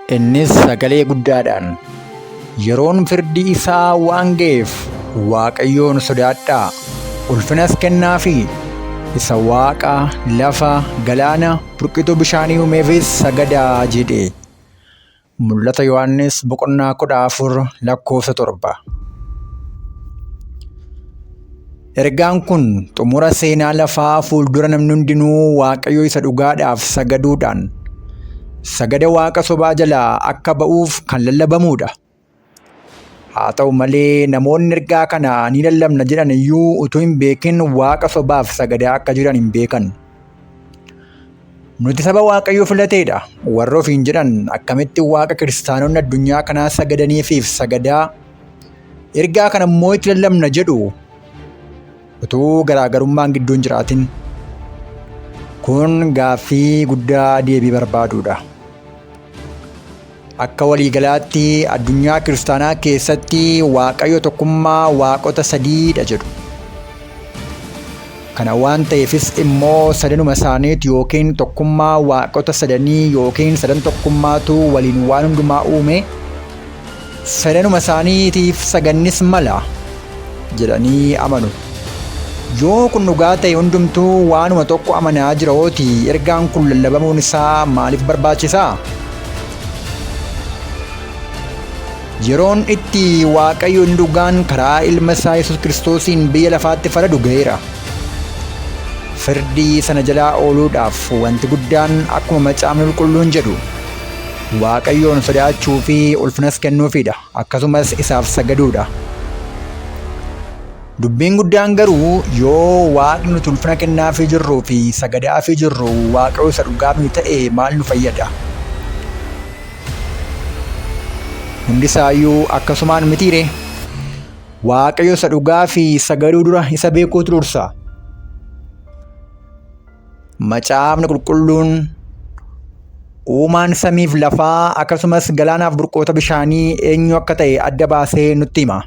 Innis sagalee guddaadhaan, yeroon firdi isaa waan ga'eef Waaqayyoon sodaadhaa, ulfinas kennaafi. Isa Waaqa lafa, galaana, burqituu bishaanii uumeefis sagadaa jedhe. Mul'ata Yohaannis 14:7. Ergaan kun xumura seenaa lafaa fuuldura namni hundinuu Waaqayyo isa dhugaadhaaf sagaduudhaan sagada Waaqa sobaa jalaa akka ba'uuf kan lallabamudha. Haa ta'u malee namoonni ergaa kana ni lallabna jedhan iyyuu utuu hin beekin Waaqa sobaaf sagadaa akka jiran hin beekan. Nuti saba Waaqayyo filateedha warra ofiin jedhan akkamitti Waaqa kiristaanonni addunyaa kanaa sagadaniifiif sagadaa ergaa kana immoo itti lallabna jedhu utuu garaagarummaan gidduun jiraatin. Kun gaaffii guddaa deebii barbaadudha. Akka waliigalaatti addunyaa kiristaanaa keessatti Waaqayyo tokkummaa waaqota sadiidha jedhu. Kana waan ta'eefis immoo sadanuma isaaniitu yookiin tokkummaa waaqota sadanii yookiin sadan tokkummaatu waliin waan hundumaa uume sadanuma isaaniitiif sagannis mala jedhanii amanu. Yoo kun dhugaa ta'e hundumtuu waanuma tokko amanaa jira hooti ergaan kun lallabamuun isaa maaliif barbaachisaa? Yeroon itti Waaqayyo inni dhugaan karaa ilma isaa Yesuus Kiristoosiin biyya lafaatti faradu ga'eera. Firdii sana jalaa ooluudhaaf wanti guddaan akkuma macaafni qulqulluun jedhu Waaqayyoon sodaachuu fi ulfinas kennuufidha. Akkasumas isaaf sagaduudha. Dubbiin guddaan garuu yoo Waaqni nuti ulfina kennaafii jirruu fi sagadaafii jirru Waaqayyo isa dhugaa nuyi ta'e maal nu fayyada? Hundisaayyuu akkasumaan mitiire Waaqayyo isa dhugaa fi sagaduu dura isa beekuutu dursa. Macaafni qulqulluun uumaan samiif lafaa akkasumas galaanaaf burqoota bishaanii eenyu akka ta'e adda baasee nutti hima.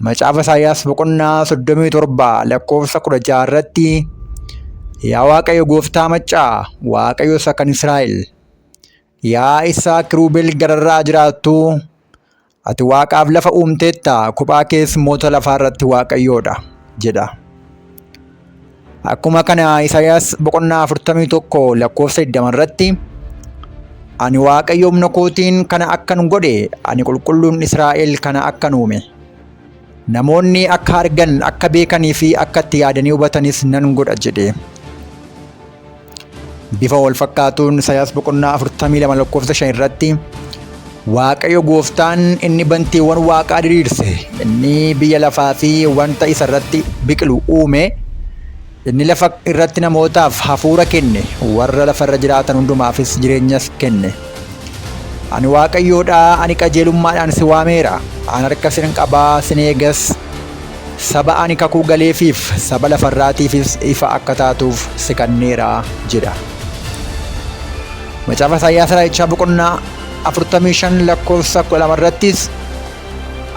Macaafa Isaayyaas 37:16 irratti yaa Waaqayyo gooftaa maccaa Waaqayyo isa kan Israa'el yaa isa kiruubeel gararraa jiraattu ati Waaqaaf lafa uumteetta kophaa kees moota lafaa irratti Waaqayyoodha jedha. Akkuma kana Isaayyaas 41:20 irratti ani Waaqayyo humna kootiin kana akkan godhe ani qulqulluun Israa'el kana akkan uume. Namoonni akka argan akka beekanii fi akka itti yaadanii hubatanis nan godha jedhe. Bifa wal fakkaatuun Isaayyaas 42:5 irratti Waaqayyo gooftaan inni bantiiwwan waaqaa diriirse inni biyya lafaa fi wanta isa irratti biqilu uume inni lafa irratti namootaaf hafuura kenne warra lafa irra jiraatan hundumaafis jireenyas kenne. Ani Waaqayyoodha ani qajeelummaadhaan si waameera ani harka sin qabaa sin eegas saba ani kakuu galeefiif saba lafarraatiifis ifa akka taatuuf si kenneera jedha. Macaafa Isaayyaas 45:12 irrattis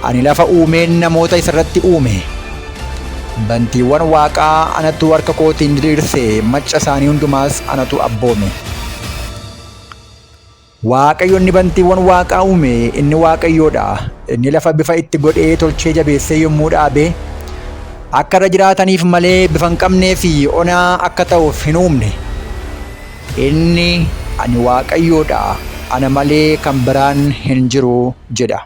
ani lafa uumeen namoota isa irratti uume bantiiwwan waaqaa anatu harka kootiin diriirse macca isaanii hundumaas anatu abboome. Waaqayyo inni bantiiwwan waaqaa uume inni Waaqayyoodha. Inni lafa bifa itti godhee tolchee jabeessee yommuu dhaabe akka irra jiraataniif malee bifa hin qabnee fi onaa akka ta'uuf hin uumne. Inni ani Waaqayyoodha ana malee kan biraan hin jiru jedha.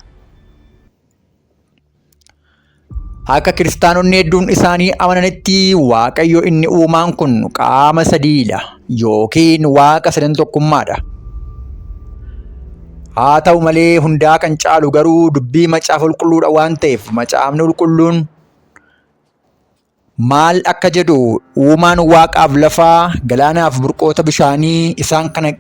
Akka kiristaanonni hedduun isaanii amananitti Waaqayyo inni uumaan kun qaama sadiidha yookiin Waaqa sadan tokkummaadha. Haa ta'u malee hundaa kan caalu garuu dubbii macaafa qulqulluudha waan ta'eef macaafni qulqulluun maal akka jedhu uumaan Waaqaaf lafaa galaanaaf burqoota bishaanii isaan kana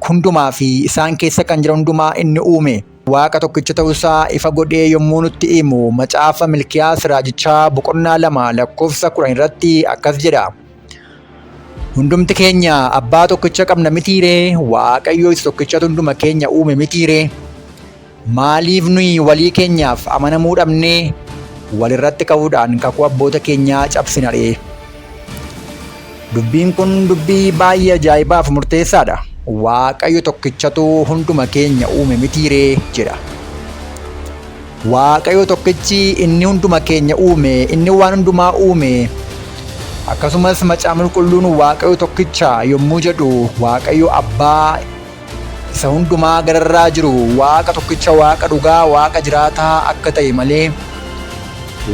hundumaa fi isaan keessa kan jiran hundumaa inni uume Waaqa tokkicha ta'uusaa ifa godhee yommuu nutti himu macaafa Milkiyaas raajichaa 2:10 irratti akkas jedha. Hundumti keenya abbaa tokkicha qabna mitiiree Waaqayyo isa tokkichatu hunduma keenya uume mitiiree maaliif nuyi walii keenyaaf amanamuu dhabnee walirratti ka'uudhaan kakuu abboota keenyaa cabsina ree? Dubbiin kun dubbii baay'ee ajaa'ibaaf murteessaadha. Waaqayyo tokkichatu hunduma keenya uume mitiiree jedha. Waaqayyo tokkichi inni hunduma keenya uume, inni waan hundumaa uume. Akkasumas Macaafni Qulqulluun Waaqayyo tokkicha yommuu jedhu Waaqayyo Abbaa isa hundumaa gararraa jiru, Waaqa tokkicha, Waaqa dhugaa, Waaqa jiraataa akka ta'e malee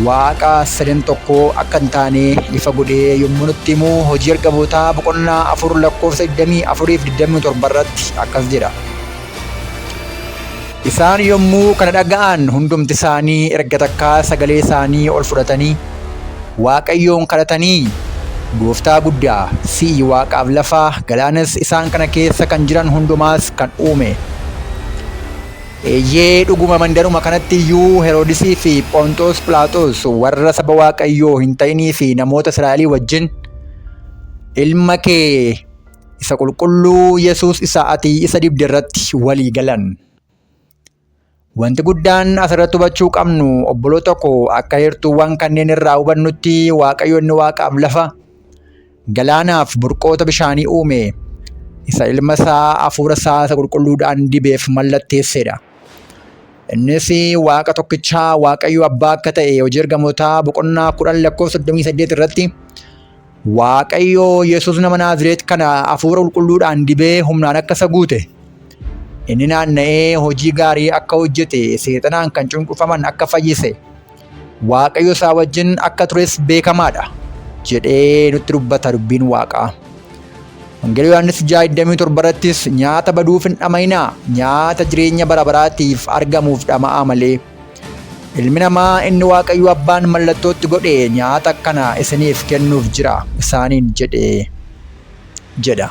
Waaqa sadan tokko akka hin taane ifa godhee yommuu nutti himu Hojii Ergamootaa boqonnaa 4 lakkoofsa 24 fi 27 irratti akkas jedha. Isaan yommuu kana dhaga'an hundumti isaanii erga takkaa sagalee isaanii ol fudhatanii Waaqayyoon kadhatanii, Gooftaa guddaa, si'i waaqaaf lafa, galaanas isaan kana keessa kan jiran hundumaas kan uume. Eeyyee dhuguma mandaruma kanatti iyyuu Heroodisii fi Phonxoos Philaaxoos warra saba Waaqayyoo hin ta'inii fi namoota Israa'elii wajjin ilma kee isa qulqulluu Yesuus isa ati isa dibde irratti walii galan. Wanti guddaan asirratti hubachuu qabnu obboloota koo akka heertuuwwan kanneen irraa hubannutti Waaqayyo inni waaqaaf lafa, galaanaaf burqoota bishaanii uume isa ilma isaa hafuura isaa isa qulqulluudhaan dibeef mallatteessedha. Innis Waaqa tokkichaa Waaqayyo Abbaa akka ta'e Hojii Ergamootaa boqonnaa 10 lakkoofsa 38 irratti Waaqayyo Yesuus nama Naazreet kana hafuura qulqulluudhaan dibee humnaan akka isa guute, inni naanna'ee hojii gaarii akka hojjete, seexanaan kan cunqurfaman akka fayyise, Waaqayyo isaa wajjin akka tures beekamaadha jedhee nutti dubbata dubbiin Waaqaa. Wangeelii Yohaannis 6:27 irrattis nyaata baduuf hin dhama'inaa, nyaata jireenya bara baraatiif argamuuf dhama'aa malee. Ilmi namaa inni Waaqayyo Abbaan mallattootti godhe nyaata kana isiniif kennuuf jira isaaniin jedha.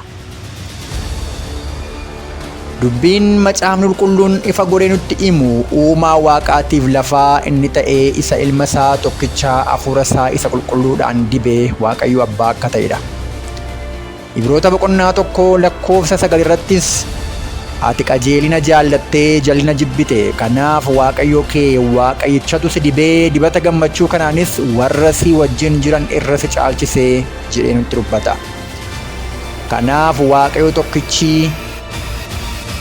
Dubbiin Macaafni Qulqulluun ifa godhee nutti himu uumaa Waaqaatiif lafaa inni ta'ee isa ilma isaa tokkichaa hafuura isaa isa qulqulluudhaan dibee Waaqayyo Abbaa akka ta'edha. Ibroota boqonnaa 1 lakkoofsa 9 irrattis ati qajeelina jaallattee jal'ina jibbite, kanaaf Waaqayyo kee Waaqayyichatu si dibee dibata gammachuu kanaanis warra si wajjin jiran irra si caalchisee jedhee nutti dubbata. Kanaaf Waaqayyo tokkichi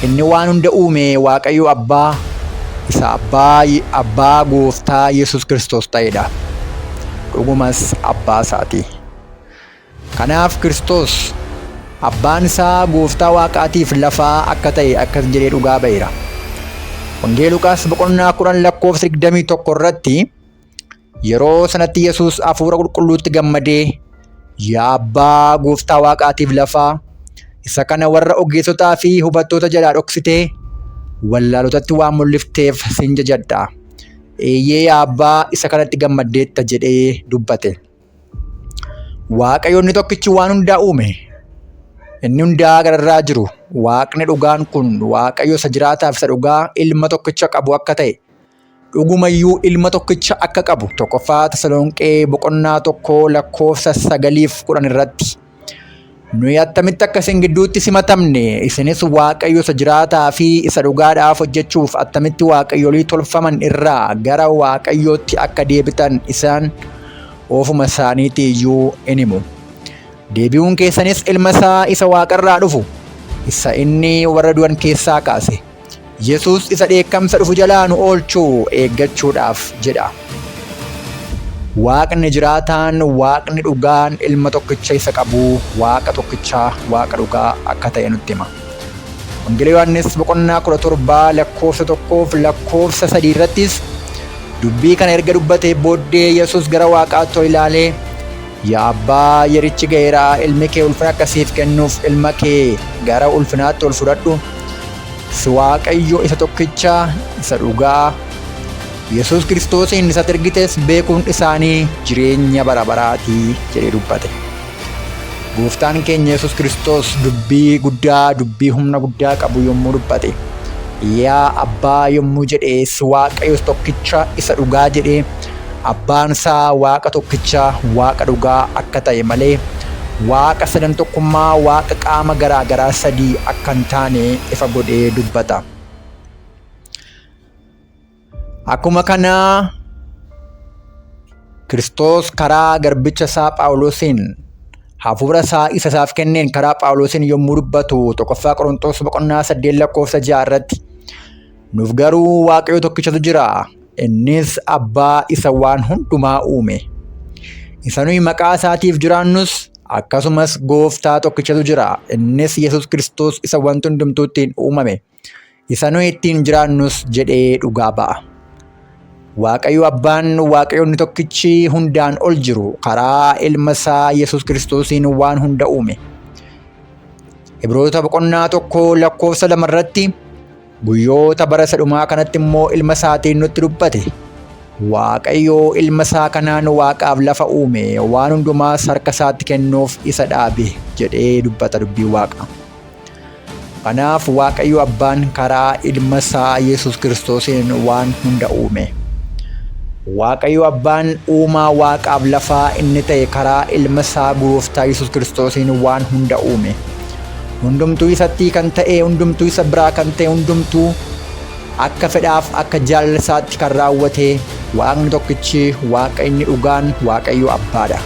inni waan hunda uume Waaqayyo Abbaa isa Abbaa Gooftaa Yesuus Kiristoos ta'edha. Dhugumas Abbaa isaati. Kanaaf Kiristoos Abbaan isaa Gooftaa Waaqaatiif lafaa akka ta'e akkas jedhee dhugaa ba'eera. Wangeelii Luqaas boqonnaa 10 lakkoofsa 21 irratti yeroo sanatti Yesuus hafuura qulqulluutti gammadee, yaa Abbaa Gooftaa Waaqaatiif lafaa, isa kana warra ogeessotaa fi hubattoota jalaa dhoksitee wallaalotatti waan mul'ifteef sin jajadha. Eeyyee yaa Abbaa isa kanatti gammaddeetta jedhee dubbate. Waaqayyo inni tokkichi waan hundaa uume, inni hundaa gararraa jiru, Waaqni dhugaan kun Waaqayyo isa jiraataaf isa dhugaa ilma tokkicha qabu akka ta'e, dhugumayyuu ilma tokkicha akka qabu tokkoffaa Tasalonqee boqonnaa 1 lakkoofsa 9-10 irratti nuyi attamitti akka isin gidduutti simatamne, isinis Waaqayyo isa jiraataa fi isa dhugaadhaaf hojjechuuf attamitti waaqayyolii tolfaman irraa gara Waaqayyootti akka deebitan isaan ofuma isaaniitii iyyuu in himu. Deebi'uun keessanis ilma isaa isa waaqarraa dhufu, isa inni warra du'an keessaa kaase, Yesuus isa dheekkamsa dhufu jalaa nu oolchuu eeggachuudhaaf jedha. Waaqni jiraataan, Waaqni dhugaan ilma tokkicha isa qabu, Waaqa tokkichaa, Waaqa dhugaa akka ta'e nutti hima. Wangeelii Yohaannis boqonnaa 17 lakkoofsa 1 fi lakkoofsa 3 irrattis dubbii kana erga dubbatee booddee Yesuus gara Waaqaatti ol ilaalee, yaa Abbaa yerichi ga'eera, ilmi kee ulfina akkasiif kennuuf ilma kee gara ulfinaatti ol fudhadhu. Si Waaqayyo isa tokkicha isa dhugaa Yesuus Kiristoosiin isa ergites beekuun isaanii jireenya bara baraatii jedhee dubbate. Gooftaan keenya Yesuus Kiristoos dubbii guddaa, dubbii humna guddaa qabu yommuu dubbate, yaa Abbaa yommuu jedhee si Waaqayyo tokkicha isa dhugaa jedhee Abbaan isaa Waaqa tokkicha, Waaqa dhugaa akka ta'e malee Waaqa sadan tokkummaa, Waaqa qaama garaa garaa sadii akka hin taane ifa godhee dubbata. Akkuma kana Kiristoos karaa garbicha isaa Phaawulosiin hafuura isaa isa isaaf kenneen karaa Phaawulosiin yommuu dubbatu tokkoffaa Qorontos boqonnaa 8:6 irratti nuuf garuu Waaqayyo tokkichatu jira. Innis Abbaa isa waan hundumaa uume. Isa nuyi maqaa isaatiif jiraannus akkasumas Gooftaa tokkichatu jira. Innis Yesuus Kiristoos isa wanti hundumtuu ittiin uumame. Isa nuyi ittiin jiraannus jedhee dhugaa ba'a. Waaqayyo Abbaan Waaqayyo inni tokkichi hundaan ol jiru karaa ilma isaa Yesuus Kiristoosiin waan hunda uume. Ibroota boqonnaa 1:2 irratti guyyoota bara isa dhumaa kanatti immoo ilma isaatiin nutti dubbate. Waaqayyo ilma isaa kanaan waaqaaf lafa uume waan hundumaas harka isaatti kennuuf isa dhaabe jedhee dubbata dubbii Waaqa. Kanaaf Waaqayyo Abbaan karaa ilma isaa Yesuus Kiristoosiin waan hunda uume. Waaqayyo Abbaan uumaa waaqaaf lafaa inni ta'e karaa ilma isaa Gooftaa Yesuus Kiristoosiin waan hunda uume. Hundumtuu isatti kan ta'e, hundumtuu isa biraa kan ta'e, hundumtuu akka fedhaaf akka jaalala isaatti kan raawwate Waaqni tokkichi Waaqa inni dhugaan Waaqayyo Abbaadha.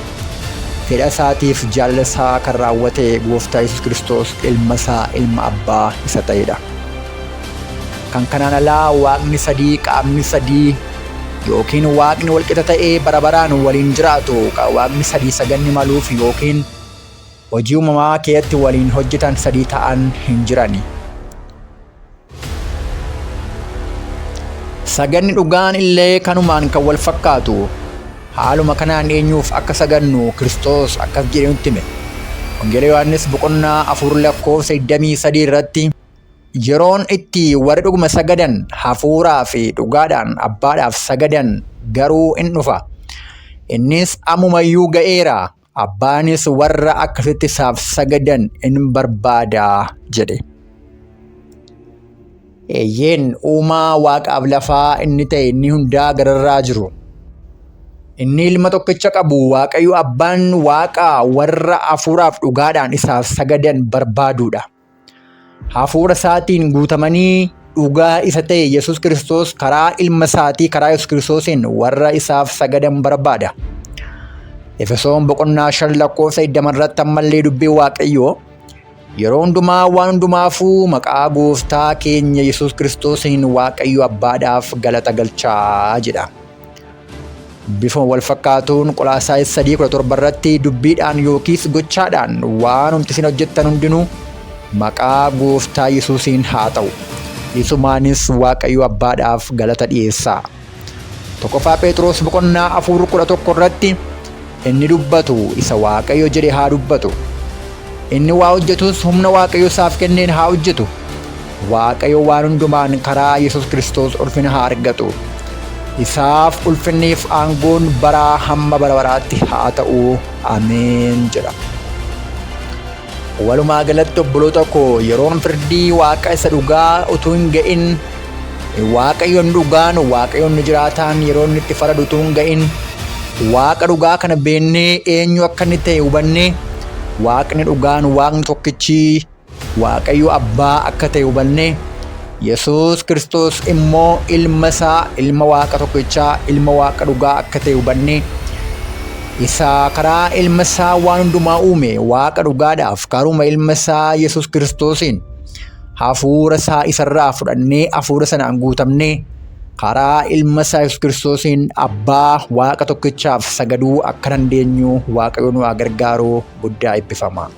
Fedha isaatiif jaalala isaa kan raawwate Gooftaa Yesuus Kiristoos ilma isaa ilma Abbaa isa ta'edha. Kan kanaan alaa Waaqni sadii qaamni sadii yookiin Waaqni walqixa ta'ee bara baraan waliin jiraatu Waaqni sadii saganni maluuf yookiin hojii uumamaa keessatti waliin hojjetan sadii ta'an hin jirani. Saganni dhugaan illee kanumaan kan wal fakkaatu. Haaluma kanaan eenyuuf akka sagannu Kiristoos akkas jedhee nutti hime. Wangeela Yohaannis boqonnaa 4:23 irratti yeroon itti warri dhuguma sagadan hafuuraa fi dhugaadhaan Abbaadhaaf sagadan garuu in dhufa. Innis ammumayyuu ga'eera. Abbaanis warra akkasitti isaaf sagadan in barbaada jedhe. Eeyyeen uumaa waaqaaf lafaa inni ta'e inni hundaa gararraa jiru. Inni ilma tokkicha qabu Waaqayyo Abbaan Waaqa warra hafuuraaf dhugaadhaan isaaf sagadan barbaaduudha. Hafuura isaatiin guutamanii dhugaa isa ta'e Yesuus Kiristoos karaa ilma isaatii karaa Yesuus Kiristoosiin warra isaaf sagadan barbaada. Efesoon boqonnaa 5:20 irratti ammallee dubbii Waaqayyoo yeroo hundumaa waan hundumaafuu maqaa Gooftaa keenya Yesuus Kiristoosiin Waaqayyo Abbaadhaaf galata galchaa jedha. Bifuma wal fakkaatuun Qolaasaayis 3:17 irratti dubbiidhaan yookiis gochaadhaan waan humti isin hojjettan hundinuu maqaa Gooftaa Yesuusiin haa ta'u. Isumaanis Waaqayyo Abbaadhaaf galata dhiyeessaa. Tokkoffaa Phexros boqonnaa 4:11 irratti inni dubbatu isa Waaqayyo jedhe haa dubbatu. Inni waa hojjetus humna Waaqayyo isaaf kenneen haa hojjetu. Waaqayyo waan hundumaan karaa Yesuus Kiristoos ulfina haa argatu. Isaaf ulfinniif aangoon baraa hamma bara baraatti haa ta'u. Ameen jedha. Walumaa galatti obboloota koo yeroon firdii Waaqa isa dhugaa utuu hin ga'in Waaqayyoon dhugaan Waaqayyoon jiraataan yeroo inni itti faradu utuu hin ga'in Waaqa dhugaa kana beennee eenyu akka inni ta'e hubannee Waaqni dhugaan Waaqni tokkichi Waaqayyo Abbaa akka ta'e hubannee Yesuus Kiristoos immoo ilma isaa ilma Waaqa tokkichaa ilma Waaqa dhugaa akka ta'e hubannee isa karaa ilma isaa waan hundumaa uume Waaqa dhugaadhaaf karuma ilma isaa Yesuus Kiristoosiin hafuura isaa isarraa fudhannee hafuura sanaan guutamnee karaa ilma isaa Yesuus Kiristoosiin Abbaa Waaqa tokkichaaf sagaduu akka dandeenyu Waaqayyo nu haa gargaaru. Guddaa eebbifama.